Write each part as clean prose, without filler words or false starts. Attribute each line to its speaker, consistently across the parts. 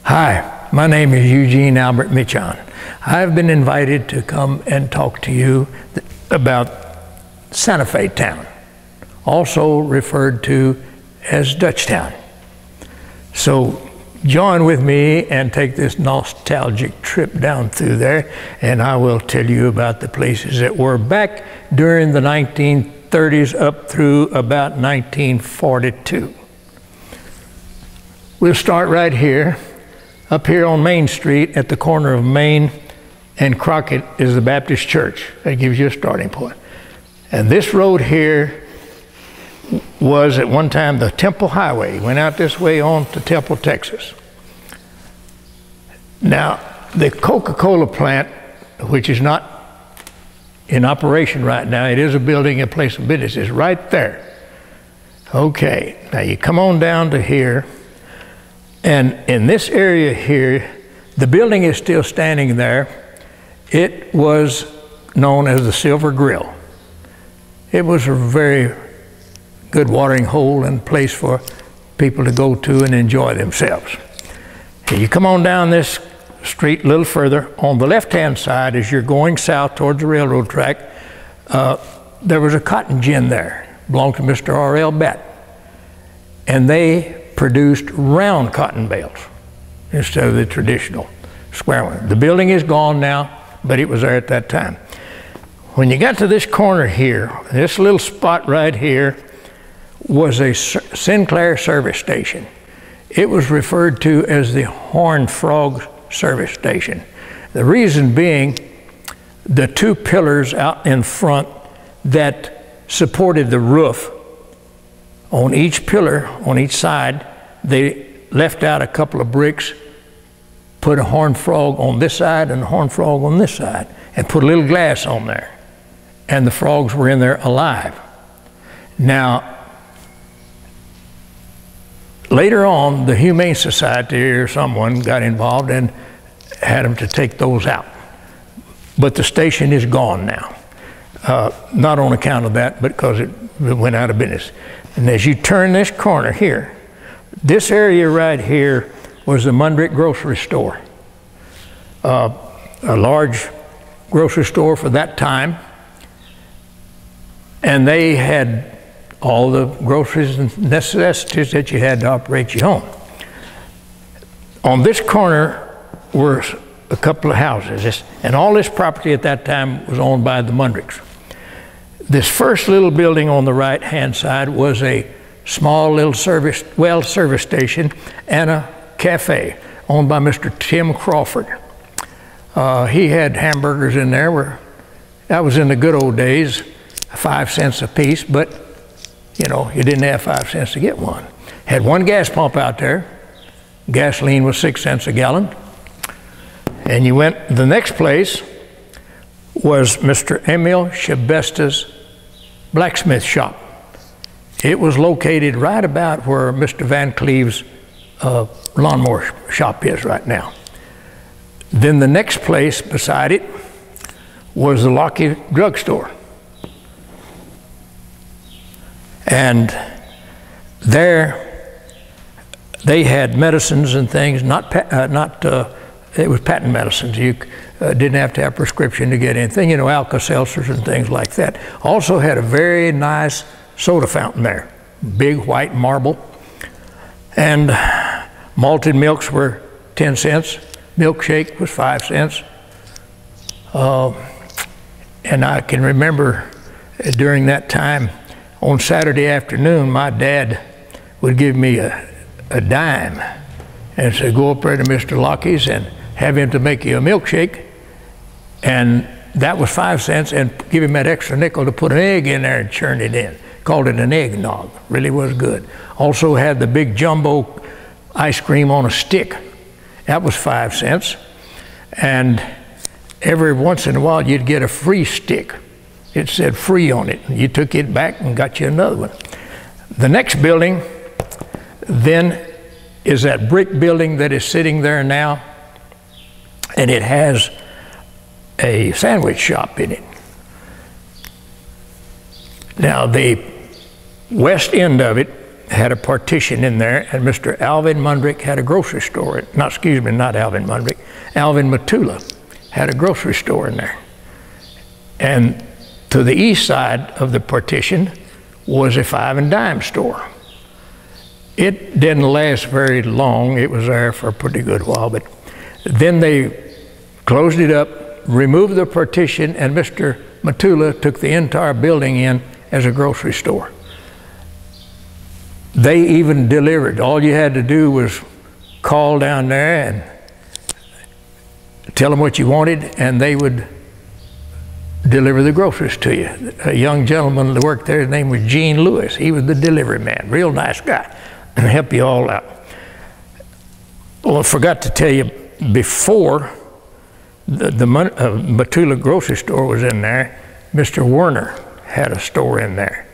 Speaker 1: Hi, my name is Eugene Albert Michon. I've been invited to come and talk to you about Santa Fe Town, also referred to as Dutchtown. So join with me and take this nostalgic trip down through there, and I will tell you about the places that were back during the 1930s up through about 1942. We'll start right here. Up here on Main Street at the corner of Main and Crockett is the Baptist Church. That gives you a starting point. And this road here was at one time the Temple Highway. Went out this way on to Temple, Texas. Now, the Coca-Cola plant, which is not in operation right now, it is a building, a place of business, is right there. Okay, now you come on down to here. And in this area here, the building is still standing there. It was known as the Silver Grill. It was a very good watering hole and place for people to go to and enjoy themselves. You come on down this street a little further. On the left-hand side, as you're going south towards the railroad track, there was a cotton gin there, belonged to Mr. R.L. Batt. And they produced round cotton bales instead of the traditional square one. The building is gone now, but it was there at that time. When you got to this corner here, this little spot right here was a Sinclair service station. It was referred to as the Horned Frog service station. The reason being the two pillars out in front that supported the roof. On each pillar, on each side, they left out a couple of bricks, put a horned frog on this side and a horned frog on this side, and put a little glass on there. And the frogs were in there alive. Now, later on, the Humane Society or someone got involved and had them to take those out. But the station is gone now. Not on account of that, but because it went out of business. And as you turn this corner here, this area right here was the Mundrick grocery store. A large grocery store for that time. And they had all the groceries and necessities that you had to operate your home. On this corner were a couple of houses. And all this property at that time was owned by the Mundricks. This first little building on the right-hand side was a small little service station and a cafe owned by Mr. Tim Crawford. He had hamburgers in there. That was in the good old days, 5 cents a piece, but you know, you didn't have 5 cents to get one. Had one gas pump out there. Gasoline was 6 cents a gallon. And you went, the next place was Mr. Emil Shabesta's blacksmith shop. It was located right about where Mr. Van Cleve's lawnmower shop is right now. Then the next place beside it was the Lockheed drugstore. And there they had medicines and things, it was patent medicines. You didn't have to have prescription to get anything, you know, Alka-Seltzers and things like that. Also had a very nice soda fountain there, big white marble. And malted milks were 10 cents. Milkshake was 5 cents. And I can remember during that time, on Saturday afternoon, my dad would give me a dime and say, go up there to Mr. Lockheed's and have him to make you a milkshake. And that was 5 cents, and give him that extra nickel to put an egg in there and churn it in. Called it an eggnog, really was good. Also had the big jumbo ice cream on a stick. That was 5 cents. And every once in a while you'd get a free stick. It said free on it. You took it back and got you another one. The next building then is that brick building that is sitting there now, and it has a sandwich shop in it. Now the west end of it had a partition in there, and Mr. Alvin Mundrick had a grocery store. Not Alvin Mundrick. Alvin Matula had a grocery store in there. And to the east side of the partition was a 5 and dime store. It didn't last very long. It was there for a pretty good while, but then they closed it up, removed the partition, and Mr. Matula took the entire building in as a grocery store. They even delivered. All you had to do was call down there and tell them what you wanted, and they would deliver the groceries to you. A young gentleman that worked there, his name was Gene Lewis. He was the delivery man, real nice guy, and help you all out. Well, I forgot to tell you, before the Matula grocery store was in there, Mr. Werner had a store in there.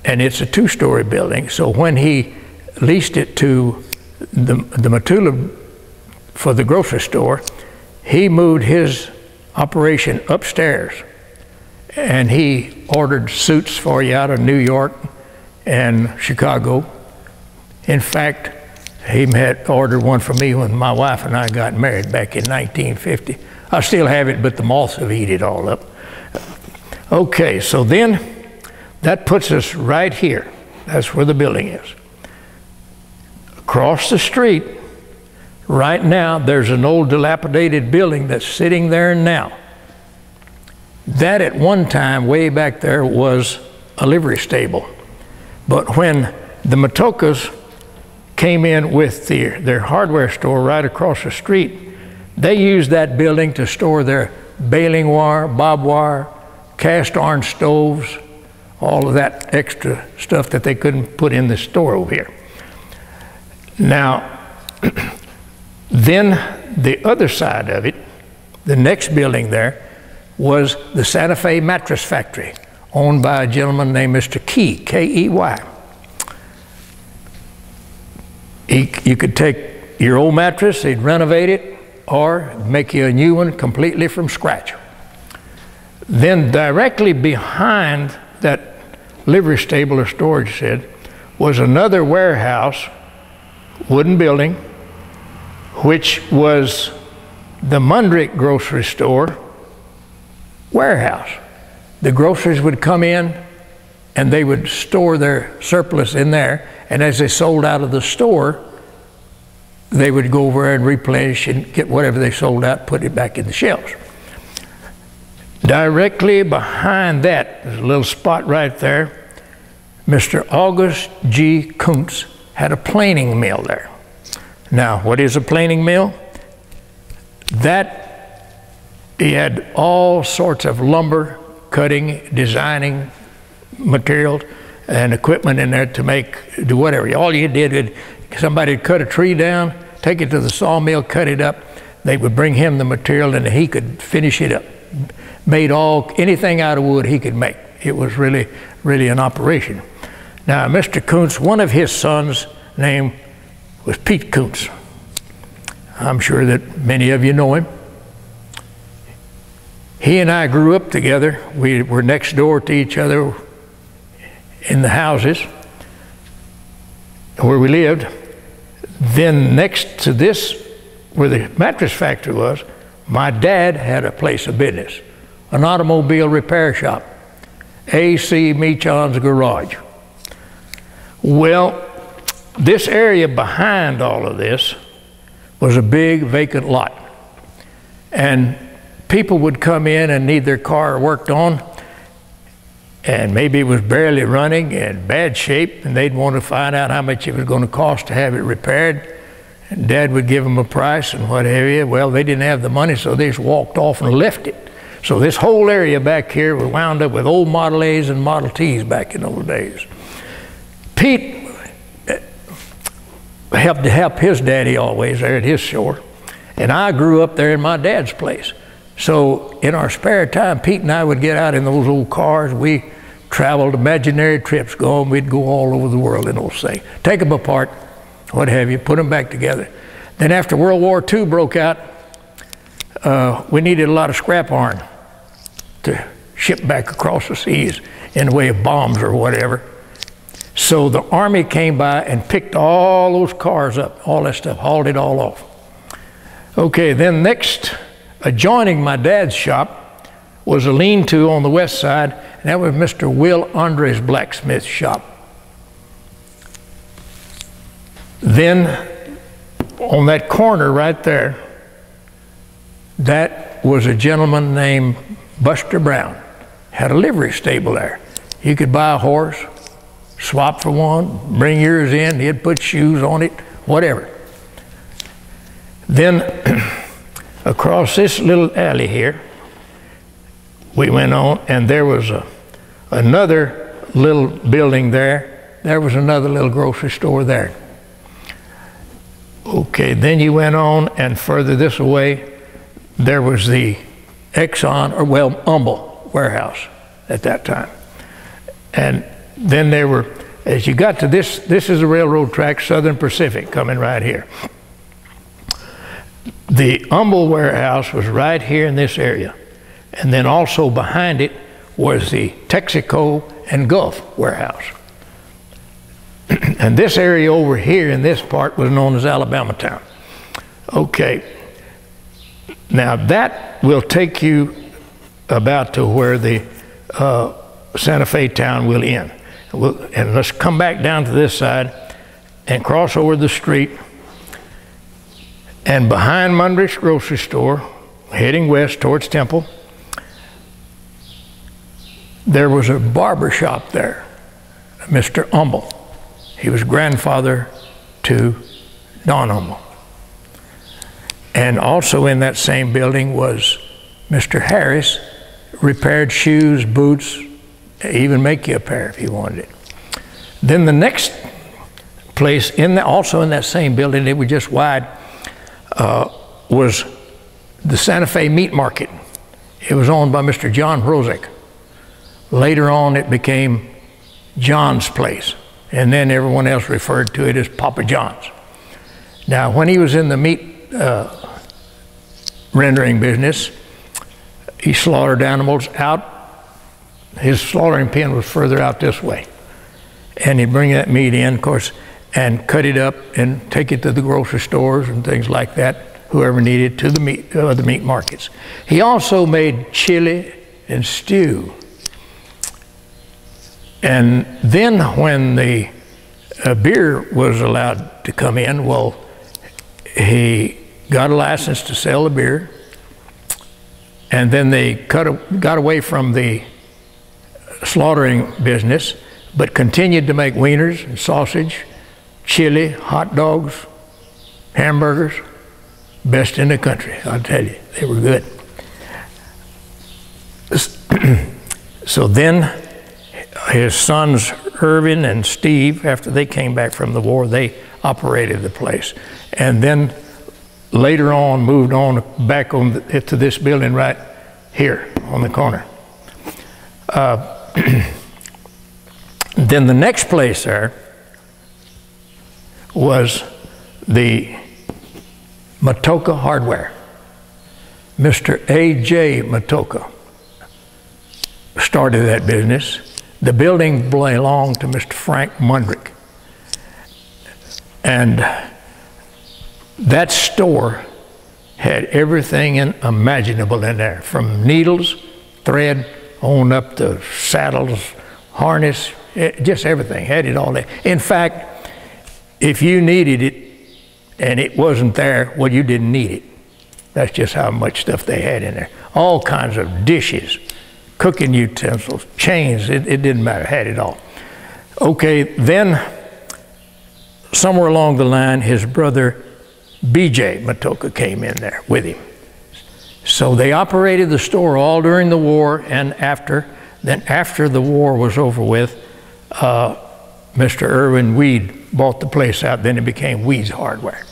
Speaker 1: And it's a 2-story building, so when he leased it to the Matula for the grocery store, he moved his operation upstairs, and he ordered suits for you out of New York and Chicago. In fact, he had ordered one for me when my wife and I got married back in 1950. I still have it, but the moths have eaten it all up. Okay, so then that puts us right here. That's where the building is. Across the street, right now, there's an old dilapidated building that's sitting there now. That at one time, way back there, was a livery stable. But when the Matokas came in with their hardware store right across the street, they used that building to store their baling wire, barbed wire, cast iron stoves, all of that extra stuff that they couldn't put in the store over here. Now, then the other side of it, the next building there, was the Santa Fe Mattress Factory, owned by a gentleman named Mr. Key, K-E-Y. You could take your old mattress, he'd renovate it, or make you a new one completely from scratch. Then directly behind that livery stable or storage shed was another warehouse, wooden building, which was the Mundrick grocery store warehouse. The groceries would come in and they would store their surplus in there, and as they sold out of the store, they would go over and replenish and get whatever they sold out, put it back in the shelves. Directly behind that, there's a little spot right there, Mr. August G. Kuntz had a planing mill there. Now, what is a planing mill? He had all sorts of lumber, cutting, designing materials, and equipment in there to do whatever. All you did, somebody would cut a tree down, take it to the sawmill, cut it up. They would bring him the material, and he could finish it up. Made anything out of wood he could make. It was really, really an operation. Now, Mr. Kuntz, one of his sons' name was Pete Kuntz. I'm sure that many of you know him. He and I grew up together. We were next door to each other in the houses where we lived. Then next to this, where the mattress factory was, my dad had a place of business, an automobile repair shop, A.C. Meachon's Garage. Well, this area behind all of this was a big vacant lot. And people would come in and need their car worked on, and maybe it was barely running, in bad shape, and they'd want to find out how much it was going to cost to have it repaired. And Dad would give them a price and what have you. Well, they didn't have the money, so they just walked off and left it. So this whole area back here was wound up with old Model A's and Model T's back in those days. Pete helped his daddy always there at his store, and I grew up there in my dad's place. So in our spare time, Pete and I would get out in those old cars. We traveled imaginary trips, we'd go all over the world in those things. Take them apart, what have you, put them back together. Then after World War II broke out, we needed a lot of scrap iron to ship back across the seas in the way of bombs or whatever. So the Army came by and picked all those cars up, all that stuff, hauled it all off. Okay, then next, adjoining my dad's shop was a lean-to on the west side, and that was Mr. Will Andres' blacksmith shop. Then on that corner right there, that was a gentleman named Buster Brown. Had a livery stable there. You could buy a horse, swap for one, bring yours in, he'd put shoes on it, whatever. Then across this little alley here, we went on, and there was another little building there. There was another little grocery store there. Okay, then you went on, and further this away, there was the Exxon, or well, Humble warehouse at that time. And then there were, as you got to this is a railroad track, Southern Pacific, coming right here. The Humble warehouse was right here in this area. And then also behind it was the Texaco and Gulf warehouse. And this area over here in this part was known as Alabama Town. Okay, now that will take you about to where the Santa Fe Town will end. And let's come back down to this side and cross over the street. And behind Mundrick's grocery store, heading west towards Temple, there was a barber shop there, Mr. Humble. He was grandfather to Don Humble. And also in that same building was Mr. Harris, repaired shoes, boots, even make you a pair if you wanted it. Then the next place, also in that same building, it was just wide, was the Santa Fe Meat Market. It was owned by Mr. John Brozek. Later on, it became John's Place, and then everyone else referred to it as Papa John's. Now, when he was in the meat rendering business, he slaughtered animals out. His slaughtering pen was further out this way. And he'd bring that meat in, of course, and cut it up and take it to the grocery stores and things like that, whoever needed, to the meat markets. He also made chili and stew. And then when the beer was allowed to come in, well, he got a license to sell the beer, and then they got away from the slaughtering business, but continued to make wieners and sausage, chili, hot dogs, hamburgers, best in the country, I'll tell you, they were good. So then his sons Irvin and Steve, after they came back from the war, they operated the place. And then later on moved on back to this building right here on the corner. Then the next place there was the Matoka Hardware. Mr. A.J. Matoka started that business. The building belonged to Mr. Frank Mundrick. And that store had everything imaginable in there, from needles, thread, on up to saddles, harness, just everything, had it all there. In fact, if you needed it and it wasn't there, well, you didn't need it. That's just how much stuff they had in there. All kinds of dishes, cooking utensils, chains, it didn't matter, had it all. Okay, then somewhere along the line, his brother B.J. Matoka came in there with him. So they operated the store all during the war and after. Then after the war was over with, Mr. Irwin Weed bought the place out, then it became Weed's Hardware.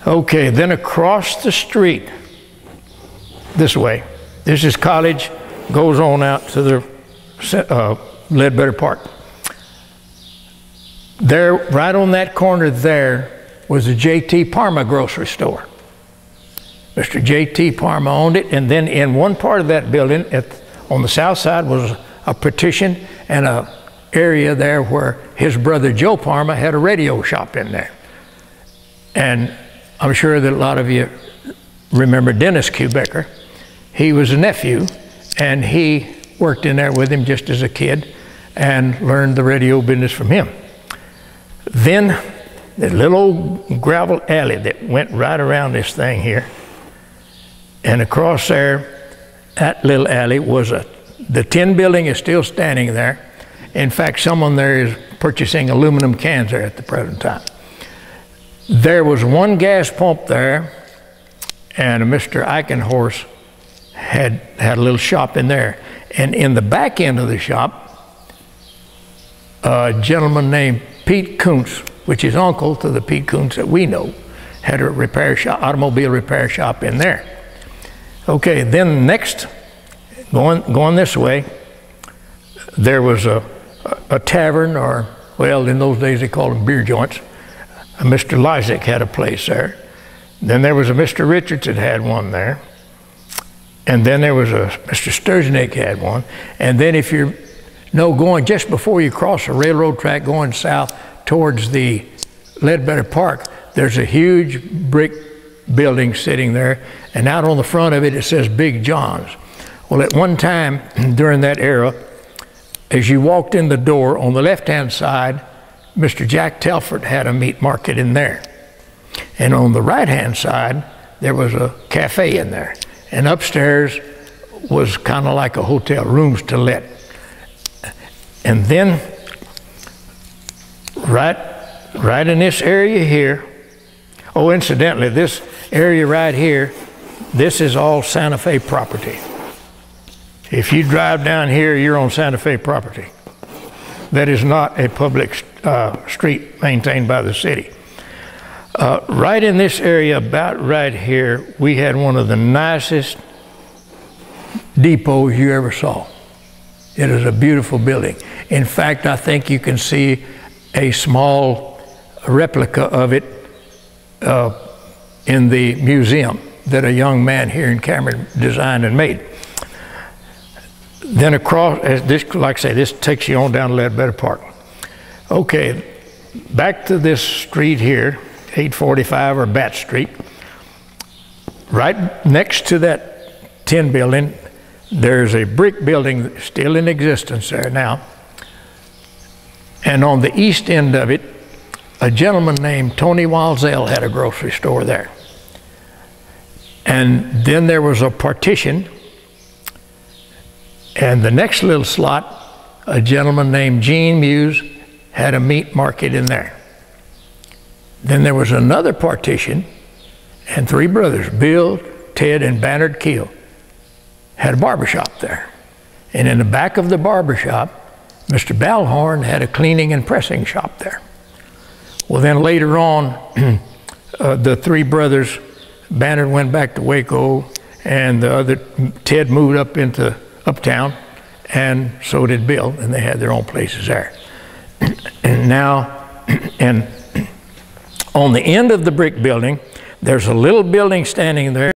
Speaker 1: Okay, then across the street, this way, this is College, goes on out to the Ledbetter Park. There, right on that corner there, was the J.T. Parma grocery store. Mr. J.T. Parma owned it, and then in one part of that building, on the south side, was a partition and a area there where his brother Joe Parma had a radio shop in there. And I'm sure that a lot of you remember Dennis Quebecer. He was a nephew, and he worked in there with him just as a kid and learned the radio business from him. Then the little old gravel alley that went right around this thing here, and across there, that little alley was the tin building is still standing there. In fact, someone there is purchasing aluminum cans there at the present time. There was one gas pump there, and Mr. Eichenhorst had a little shop in there. And in the back end of the shop, a gentleman named Pete Kuntz, which is uncle to the Pete Kuntz that we know, had a repair shop, automobile repair shop in there. Okay, then next, going this way, there was a tavern, or, well, in those days they called them beer joints. Mr. Lysak had a place there. Then there was a Mr. Richards that had one there. And then there was a Mr. Sturznick had one. And then if you're going just before you cross the railroad track going south towards the Ledbetter Park, there's a huge brick building sitting there, and out on the front of it, it says Big John's. Well, at one time during that era, as you walked in the door on the left-hand side, Mr. Jack Telford had a meat market in there. And on the right-hand side, there was a cafe in there. And upstairs was kind of like a hotel, rooms to let. And then right in this area here, oh, incidentally, this area right here, this is all Santa Fe property. If you drive down here, you're on Santa Fe property. That is not a public street maintained by the city. Right in this area, about right here, we had one of the nicest depots you ever saw. It is a beautiful building. In fact, I think you can see a small replica of it in the museum that a young man here in Cameron designed and made. Then across, this, like I say, this takes you on down to Ledbetter Park. Okay, back to this street here, 845 or Bat Street. Right next to that tin building, there's a brick building still in existence there now. And on the east end of it, a gentleman named Tony Walzell had a grocery store there. And then there was a partition, and the next little slot, a gentleman named Gene Muse had a meat market in there. Then there was another partition, and three brothers, Bill, Ted, and Bannard Keel, had a barbershop there. And in the back of the barbershop, Mr. Ballhorn had a cleaning and pressing shop there. Well, then later on, the three brothers, Bannard went back to Waco, and the other, Ted moved up into Uptown, and so did Bill, and they had their own places there. And now, and on the end of the brick building, there's a little building standing there.